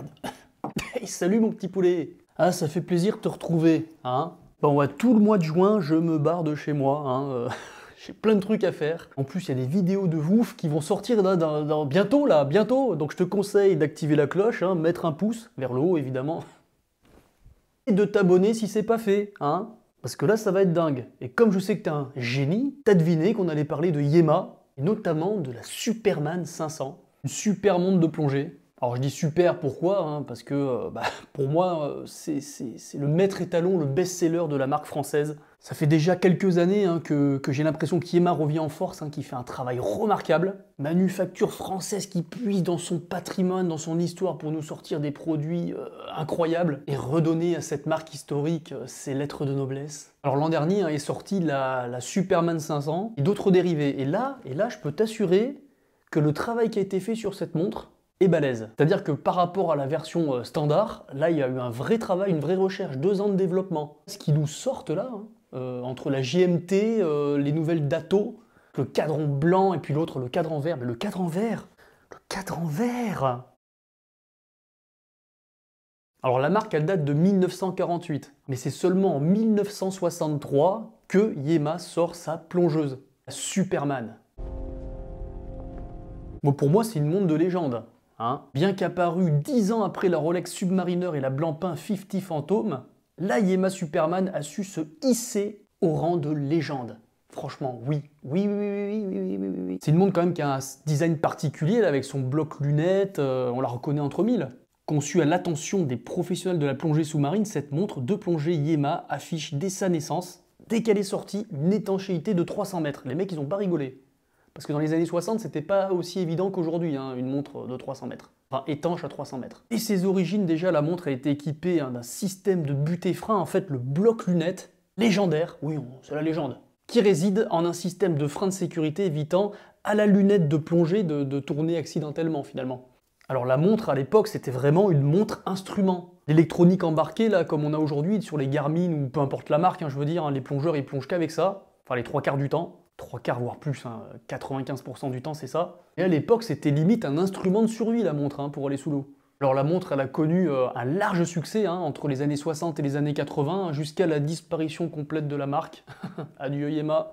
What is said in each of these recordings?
merde. Salut mon petit poulet. Ah, ça fait plaisir de te retrouver, hein. Bon, ouais, tout le mois de juin, je me barre de chez moi, hein. J'ai plein de trucs à faire. En plus, il y a des vidéos de ouf qui vont sortir là, bientôt, là, bientôt. Donc je te conseille d'activer la cloche, hein, mettre un pouce vers le haut, évidemment. Et de t'abonner si c'est pas fait, hein. Parce que là, ça va être dingue. Et comme je sais que t'es un génie, t'as deviné qu'on allait parler de Yema, et notamment de la Superman 500. Une super montre de plongée. Alors je dis super, pourquoi, hein, parce que pour moi, c'est le maître étalon, le best-seller de la marque française. Ça fait déjà quelques années hein, que j'ai l'impression qu'Yema revient en force, hein, qui fait un travail remarquable. Manufacture française qui puise dans son patrimoine, dans son histoire pour nous sortir des produits incroyables et redonner à cette marque historique ses lettres de noblesse. Alors l'an dernier hein, est sortie la Superman 500 et d'autres dérivés. Et là, je peux t'assurer que le travail qui a été fait sur cette montre est balèze. C'est-à-dire que par rapport à la version standard, là il y a eu un vrai travail, une vraie recherche, 2 ans de développement. Ce qui nous sortent là, hein, entre la JMT, les nouvelles Dato, le cadran blanc et puis l'autre le cadran vert. Mais le cadran vert, Alors la marque elle date de 1948, mais c'est seulement en 1963 que Yema sort sa plongeuse, la Superman. Bon, pour moi c'est une montre de légende. Hein. Bien qu'apparue 10 ans après la Rolex Submariner et la Blancpain 50 Phantom, la Yema Superman a su se hisser au rang de légende. Franchement, oui. C'est une montre quand même qui a un design particulier, là, avec son bloc lunettes, on la reconnaît entre mille. Conçue à l'attention des professionnels de la plongée sous-marine, cette montre de plongée Yema affiche dès sa naissance, dès qu'elle est sortie, une étanchéité de 300 mètres. Les mecs, ils ont pas rigolé. Parce que dans les années 60, c'était pas aussi évident qu'aujourd'hui, hein, une montre de 300 mètres. Enfin, étanche à 300 mètres. Et ses origines, déjà, la montre a été équipée hein, d'un système de butée-frein, en fait, le bloc lunette, légendaire, oui, c'est la légende, qui réside en un système de frein de sécurité évitant à la lunette de plongée de tourner accidentellement, finalement. Alors la montre, à l'époque, c'était vraiment une montre instrument. L'électronique embarquée, là, comme on a aujourd'hui, sur les Garmin, ou peu importe la marque, hein, je veux dire, hein, les plongeurs, ils plongent qu'avec ça, enfin les 3/4 du temps. 3/4 voire plus, hein, 95% du temps c'est ça. Et à l'époque c'était limite un instrument de survie la montre hein, pour aller sous l'eau. Alors la montre elle a connu un large succès hein, entre les années 60 et les années 80 jusqu'à la disparition complète de la marque. Adieu Yema.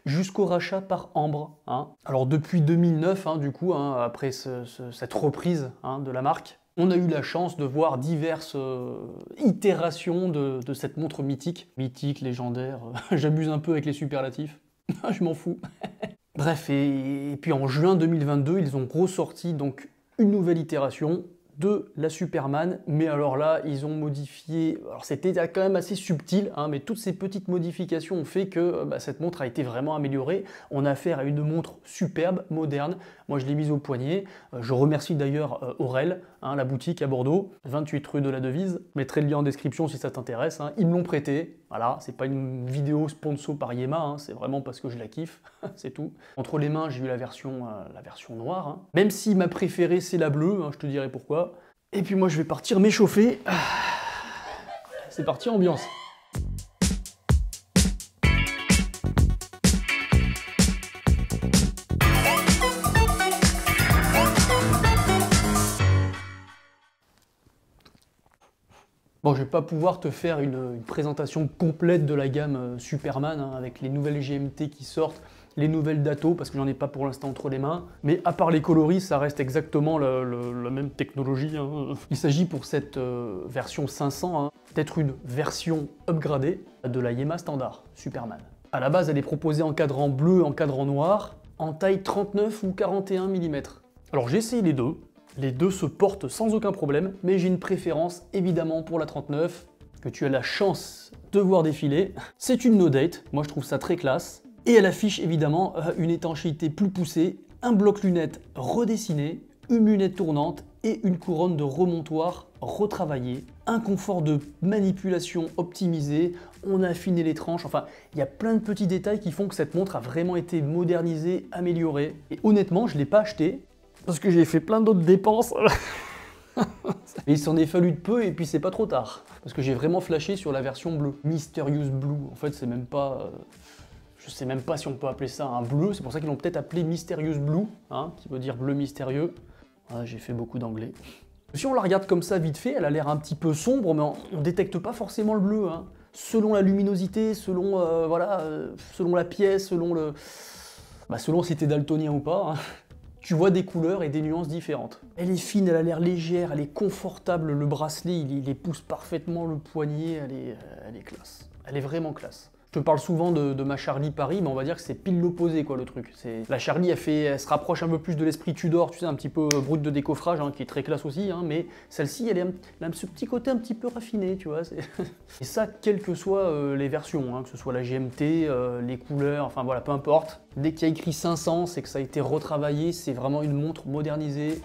Jusqu'au rachat par Ambre. Hein. Alors depuis 2009 hein, du coup, hein, après cette reprise hein, de la marque, on a eu la chance de voir diverses itérations de cette montre mythique. Mythique, légendaire, j'abuse un peu avec les superlatifs, je m'en fous. Bref, et puis en juin 2022, ils ont ressorti donc une nouvelle itération de la Superman, mais alors là, ils ont modifié, alors c'était quand même assez subtil, hein, mais toutes ces petites modifications ont fait que cette montre a été vraiment améliorée. On a affaire à une montre superbe, moderne, moi je l'ai mise au poignet, je remercie d'ailleurs Aurel, hein, la boutique à Bordeaux, 28 rue de la Devise, je mettrai le lien en description si ça t'intéresse, hein. Ils me l'ont prêté, voilà, c'est pas une vidéo sponsor par Yema, hein, c'est vraiment parce que je la kiffe, c'est tout. Entre les mains, j'ai eu la version noire, hein. Même si ma préférée c'est la bleue, hein, je te dirai pourquoi. Et puis moi je vais partir m'échauffer. C'est parti, ambiance. Bon, je vais pas pouvoir te faire une présentation complète de la gamme Superman, hein, avec les nouvelles GMT qui sortent, les nouvelles Dato, parce que j'en ai pas pour l'instant entre les mains. Mais à part les coloris, ça reste exactement la même technologie. Hein. Il s'agit pour cette version 500 hein, d'être une version upgradée de la Yema standard Superman. À la base, elle est proposée en cadran bleu, en cadran noir, en taille 39 ou 41 mm. Alors j'ai essayé les deux. Les deux se portent sans aucun problème, mais j'ai une préférence évidemment pour la 39, que tu as la chance de voir défiler. C'est une no date, moi je trouve ça très classe. Et elle affiche évidemment une étanchéité plus poussée, un bloc lunette redessiné, une lunette tournante et une couronne de remontoir retravaillée, un confort de manipulation optimisé, on a affiné les tranches, enfin il y a plein de petits détails qui font que cette montre a vraiment été modernisée, améliorée. Et honnêtement, je ne l'ai pas achetée, parce que j'ai fait plein d'autres dépenses. Mais il s'en est fallu de peu et puis c'est pas trop tard. Parce que j'ai vraiment flashé sur la version bleue. Mysterious Blue. En fait, c'est même pas... je sais même pas si on peut appeler ça un bleu. C'est pour ça qu'ils l'ont peut-être appelé Mysterious Blue, hein, qui veut dire bleu mystérieux. Ah, j'ai fait beaucoup d'anglais. Si on la regarde comme ça vite fait, elle a l'air un petit peu sombre, mais on détecte pas forcément le bleu, hein. Selon la luminosité, selon, selon la pièce, selon si t'es daltonien ou pas, hein, tu vois des couleurs et des nuances différentes. Elle est fine, elle a l'air légère, elle est confortable, le bracelet il épouse parfaitement le poignet, elle est classe. Elle est vraiment classe. Je te parle souvent de ma Charlie Paris, mais on va dire que c'est pile l'opposé quoi le truc. La Charlie elle se rapproche un peu plus de l'esprit Tudor, tu sais, un petit peu brut de décoffrage, hein, qui est très classe aussi, hein, mais celle-ci elle a ce petit côté un petit peu raffiné, tu vois. Et ça, quelles que soient les versions, hein, que ce soit la GMT, les couleurs, enfin voilà, peu importe. Dès qu'il y a écrit 500, c'est que ça a été retravaillé, c'est vraiment une montre modernisée.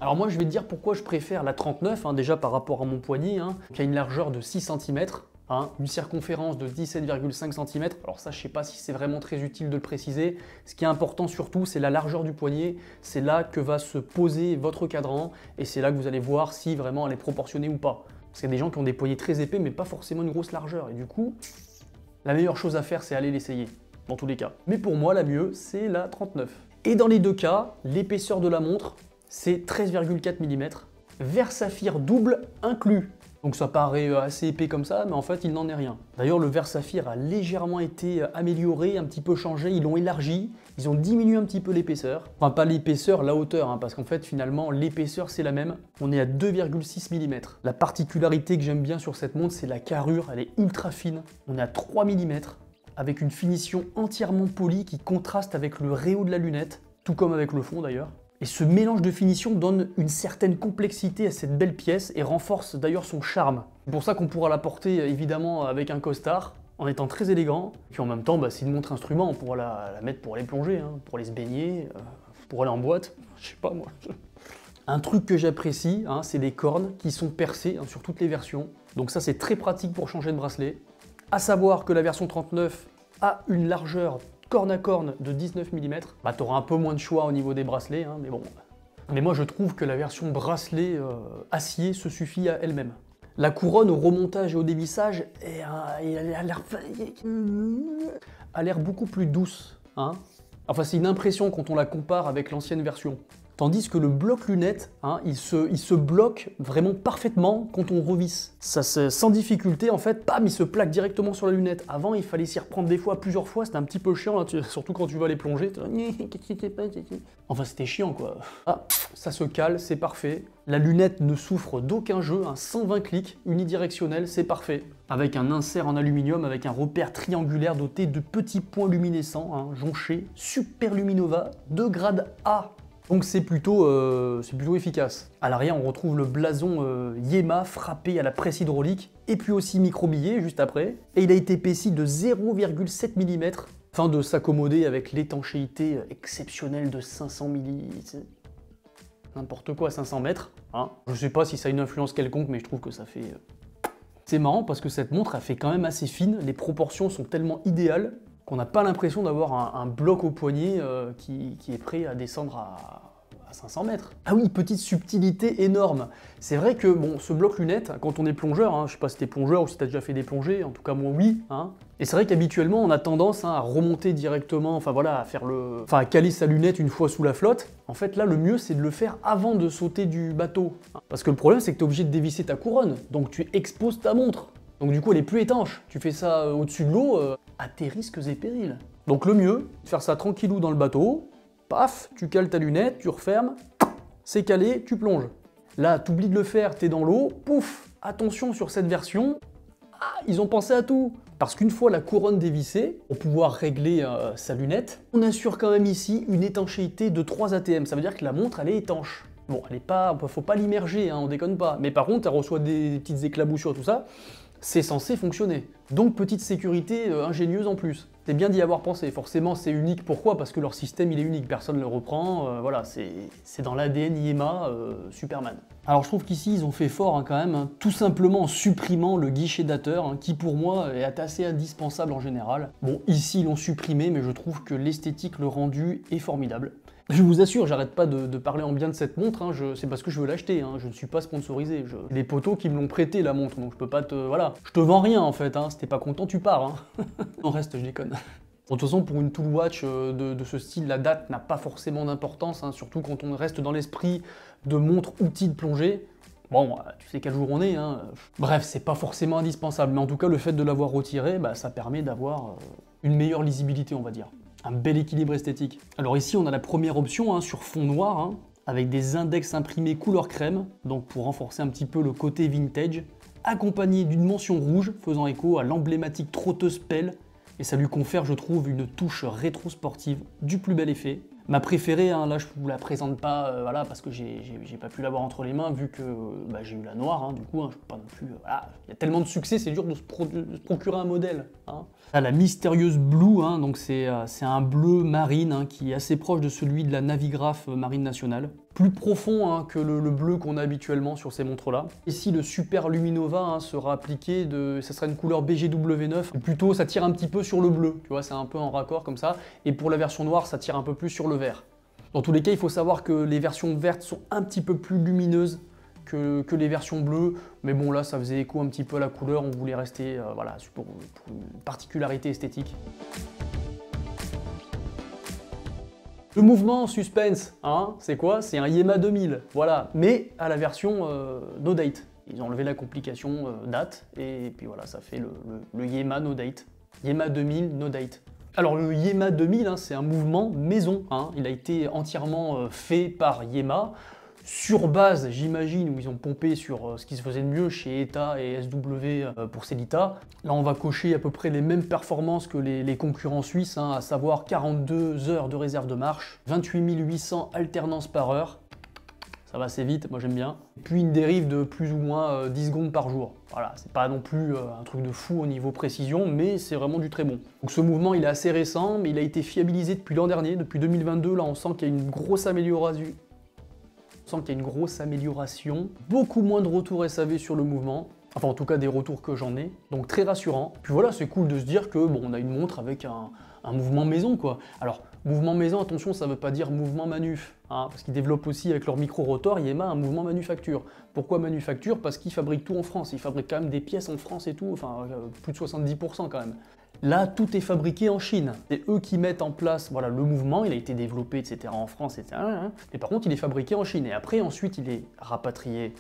Alors moi je vais te dire pourquoi je préfère la 39, hein, déjà par rapport à mon poignet, hein, qui a une largeur de 6 cm, hein, une circonférence de 17,5 cm. Alors ça je sais pas si c'est vraiment très utile de le préciser. Ce qui est important surtout c'est la largeur du poignet, c'est là que va se poser votre cadran et c'est là que vous allez voir si vraiment elle est proportionnée ou pas. Parce qu'il y a des gens qui ont des poignets très épais mais pas forcément une grosse largeur et du coup la meilleure chose à faire c'est aller l'essayer, dans tous les cas. Mais pour moi la mieux c'est la 39. Et dans les deux cas, l'épaisseur de la montre, c'est 13,4 mm, verre saphir double inclus. Donc ça paraît assez épais comme ça, mais en fait il n'en est rien. D'ailleurs le verre saphir a légèrement été amélioré, un petit peu changé, ils l'ont élargi, ils ont diminué un petit peu l'épaisseur. Enfin pas l'épaisseur, la hauteur, hein, parce qu'en fait finalement l'épaisseur c'est la même, on est à 2,6 mm. La particularité que j'aime bien sur cette montre c'est la carrure, elle est ultra fine, on est à 3 mm, avec une finition entièrement polie qui contraste avec le réhaut de la lunette, tout comme avec le fond d'ailleurs. Et ce mélange de finition donne une certaine complexité à cette belle pièce et renforce d'ailleurs son charme. C'est pour ça qu'on pourra la porter évidemment avec un costard, en étant très élégant. Et puis en même temps, bah, c'est une montre instrument, on pourra la mettre pour aller plonger, hein, pour aller se baigner, pour aller en boîte, je sais pas moi. Un truc que j'apprécie, hein, c'est les cornes qui sont percées, hein, sur toutes les versions. Donc ça c'est très pratique pour changer de bracelet. À savoir que la version 39 a une largeur corne à corne de 19 mm, bah, tu auras un peu moins de choix au niveau des bracelets, hein, mais bon. Mais moi je trouve que la version bracelet acier se suffit à elle-même. La couronne au remontage et au dévissage a l'air beaucoup plus douce, hein. Enfin c'est une impression quand on la compare avec l'ancienne version. Tandis que le bloc lunette, hein, il se bloque vraiment parfaitement quand on revisse. Ça, sans difficulté, en fait, bam, il se plaque directement sur la lunette. Avant, il fallait s'y reprendre des fois, plusieurs fois, c'était un petit peu chiant, là, surtout quand tu vas aller plonger. Enfin, c'était chiant, quoi. Ah, ça se cale, c'est parfait. La lunette ne souffre d'aucun jeu, hein, 120 clics, unidirectionnel, c'est parfait. Avec un insert en aluminium, avec un repère triangulaire doté de petits points luminescents, hein, jonchés, Super Luminova, de grade A. Donc c'est plutôt efficace. À l'arrière, on retrouve le blason Yema frappé à la presse hydraulique, et puis aussi microbillé juste après. Et il a été épaissi de 0,7 mm, afin de s'accommoder avec l'étanchéité exceptionnelle de 500 mm. N'importe quoi, 500 mètres. Hein. Je sais pas si ça a une influence quelconque, mais je trouve que ça fait... C'est marrant parce que cette montre, elle fait quand même assez fine, les proportions sont tellement idéales, qu'on n'a pas l'impression d'avoir un bloc au poignet qui est prêt à descendre à 500 mètres. Ah oui, petite subtilité énorme. C'est vrai que bon, ce bloc lunette, quand on est plongeur, hein, je sais pas si t'es plongeur ou si t'as déjà fait des plongées, en tout cas moi oui, hein, et c'est vrai qu'habituellement on a tendance, hein, à remonter directement, enfin voilà, à caler sa lunette une fois sous la flotte. En fait là, le mieux c'est de le faire avant de sauter du bateau. Parce que le problème c'est que t'es obligé de dévisser ta couronne, donc tu exposes ta montre. Donc du coup elle est plus étanche. Tu fais ça au-dessus de l'eau, à tes risques et périls. Donc le mieux, faire ça tranquillou dans le bateau, paf, tu cales ta lunette, tu refermes, c'est calé, tu plonges. Là, t'oublies de le faire, t'es dans l'eau, pouf, attention sur cette version, ah, ils ont pensé à tout. Parce qu'une fois la couronne dévissée, pour pouvoir régler sa lunette, on assure quand même ici une étanchéité de 3 ATM. Ça veut dire que la montre, elle est étanche. Bon, elle est pas, faut pas l'immerger, hein, on déconne pas. Mais par contre, elle reçoit des petites éclaboussures, tout ça. C'est censé fonctionner. Donc petite sécurité ingénieuse en plus. C'est bien d'y avoir pensé. Forcément c'est unique, pourquoi? Parce que leur système il est unique, personne ne le reprend, voilà, c'est dans l'ADN Yema Superman. Alors je trouve qu'ici ils ont fait fort hein, quand même, hein, tout simplement en supprimant le guichet dateur, hein, qui pour moi est assez indispensable en général. Bon ici ils l'ont supprimé, mais je trouve que l'esthétique, le rendu est formidable. Je vous assure, j'arrête pas de parler en bien de cette montre, hein, c'est parce que je veux l'acheter, hein, je ne suis pas sponsorisé. Les potos qui me l'ont prêté la montre, donc je peux pas te... Voilà, je te vends rien en fait, hein, si t'es pas content tu pars. Hein. En reste, je déconne. De toute façon, pour une tool watch de ce style, la date n'a pas forcément d'importance, hein, surtout quand on reste dans l'esprit de montre outil de plongée. Bon, tu sais quel jour on est, hein. Bref, c'est pas forcément indispensable, mais en tout cas, le fait de l'avoir retiré, bah, ça permet d'avoir une meilleure lisibilité, on va dire. Un bel équilibre esthétique. Alors ici, on a la première option hein, sur fond noir, hein, avec des index imprimés couleur crème, donc pour renforcer un petit peu le côté vintage, accompagné d'une mention rouge faisant écho à l'emblématique trotteuse pelle, et ça lui confère, je trouve, une touche rétro-sportive du plus bel effet. Ma préférée, hein, là je vous la présente pas, voilà, parce que j'ai pas pu l'avoir entre les mains vu que bah, j'ai eu la noire, hein, du coup, hein, je peux pas non plus, voilà, il y a tellement de succès, c'est dur de se procurer un modèle. Hein. Là, la mystérieuse Blue, hein, donc c'est un bleu marine hein, qui est assez proche de celui de la Navigraph Marine Nationale. Plus profond hein, que le bleu qu'on a habituellement sur ces montres-là. Ici, le Super Luminova hein, sera appliqué, ça sera une couleur BGW9. Et plutôt, ça tire un petit peu sur le bleu, tu vois, c'est un peu en raccord comme ça. Et pour la version noire, ça tire un peu plus sur le vert. Dans tous les cas, il faut savoir que les versions vertes sont un petit peu plus lumineuses que les versions bleues. Mais bon, là, ça faisait écho un petit peu à la couleur. On voulait rester voilà, pour une particularité esthétique. Le mouvement suspense, hein, c'est quoi? C'est un Yema 2000, voilà, mais à la version no date. Ils ont enlevé la complication date, et puis voilà, ça fait le Yema no date. Yema 2000 no date. Alors le Yema 2000, hein, c'est un mouvement maison, hein, il a été entièrement fait par Yema, sur base, j'imagine, où ils ont pompé sur ce qui se faisait de mieux chez ETA et SW pour Sellita. Là, on va cocher à peu près les mêmes performances que les concurrents suisses, hein, à savoir 42 heures de réserve de marche, 28 800 alternances par heure. Ça va assez vite, moi j'aime bien. Puis une dérive de plus ou moins 10 secondes par jour. Voilà, c'est pas non plus un truc de fou au niveau précision, mais c'est vraiment du très bon. Donc ce mouvement, il est assez récent, mais il a été fiabilisé depuis l'an dernier, depuis 2022. Là, on sent qu'il y a une grosse amélioration. Beaucoup moins de retours SAV sur le mouvement. Enfin, en tout cas, des retours que j'en ai. Donc très rassurant. Puis voilà, c'est cool de se dire que bon, on a une montre avec un mouvement maison, quoi. Alors, mouvement maison, attention, ça veut pas dire mouvement manuf, hein, parce qu'ils développent aussi avec leur micro-rotor Yema un mouvement manufacture. Pourquoi manufacture? Parce qu'ils fabriquent tout en France. Ils fabriquent quand même des pièces en France et tout, enfin, plus de 70% quand même. Là, tout est fabriqué en Chine. C'est eux qui mettent en place voilà, le mouvement, il a été développé, etc. en France, etc. Mais par contre, il est fabriqué en Chine. Et après, ensuite, il est rapatrié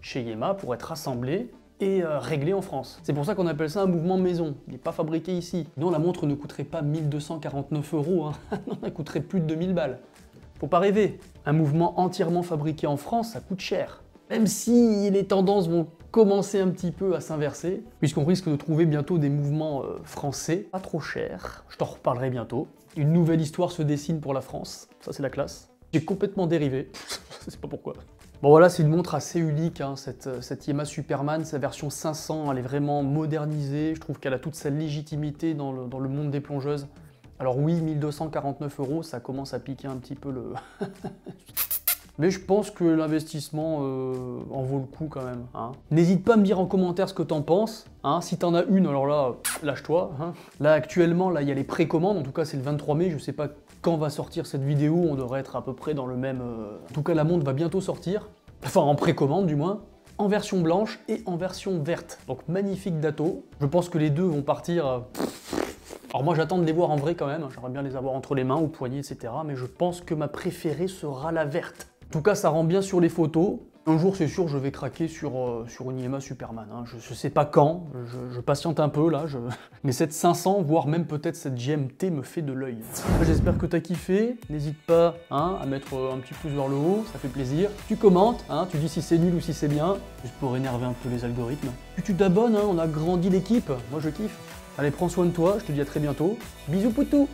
chez Yema pour être assemblé et réglé en France. C'est pour ça qu'on appelle ça un mouvement maison. Il n'est pas fabriqué ici. Sinon, la montre ne coûterait pas 1249 €, hein. Non, elle coûterait plus de 2000 balles. Faut pas rêver. Un mouvement entièrement fabriqué en France, ça coûte cher. Même si les tendances vont commencer un petit peu à s'inverser, puisqu'on risque de trouver bientôt des mouvements français, pas trop chers, je t'en reparlerai bientôt. Une nouvelle histoire se dessine pour la France, ça c'est la classe. J'ai complètement dérivé, je sais pas pourquoi. Bon voilà, c'est une montre assez unique, hein, cette Yema Superman, sa version 500, elle est vraiment modernisée, je trouve qu'elle a toute sa légitimité dans le monde des plongeuses. Alors oui, 1249 €, ça commence à piquer un petit peu le... Mais je pense que l'investissement en vaut le coup quand même. Hein. N'hésite pas à me dire en commentaire ce que t'en penses. Hein. Si t'en as une, alors là, lâche-toi. Hein. Là, actuellement, là, il y a les précommandes. En tout cas, c'est le 23 mai. Je sais pas quand va sortir cette vidéo. On devrait être à peu près dans le même... En tout cas, la montre va bientôt sortir. Enfin, en précommande, du moins. En version blanche et en version verte. Donc, magnifique dato. Je pense que les deux vont partir... Alors moi j'attends de les voir en vrai quand même, j'aimerais bien les avoir entre les mains, au poignet, etc. Mais je pense que ma préférée sera la verte. En tout cas ça rend bien sur les photos. Un jour c'est sûr je vais craquer sur une Yema Superman. Hein. Je sais pas quand, je patiente un peu là. Mais cette 500, voire même peut-être cette GMT me fait de l'œil. J'espère que t'as kiffé. N'hésite pas hein, à mettre un petit pouce vers le haut, ça fait plaisir. Tu commentes, hein, tu dis si c'est nul ou si c'est bien, juste pour énerver un peu les algorithmes. Puis tu t'abonnes, hein, on a grandi l'équipe, moi je kiffe. Allez, prends soin de toi, je te dis à très bientôt. Bisous poutou!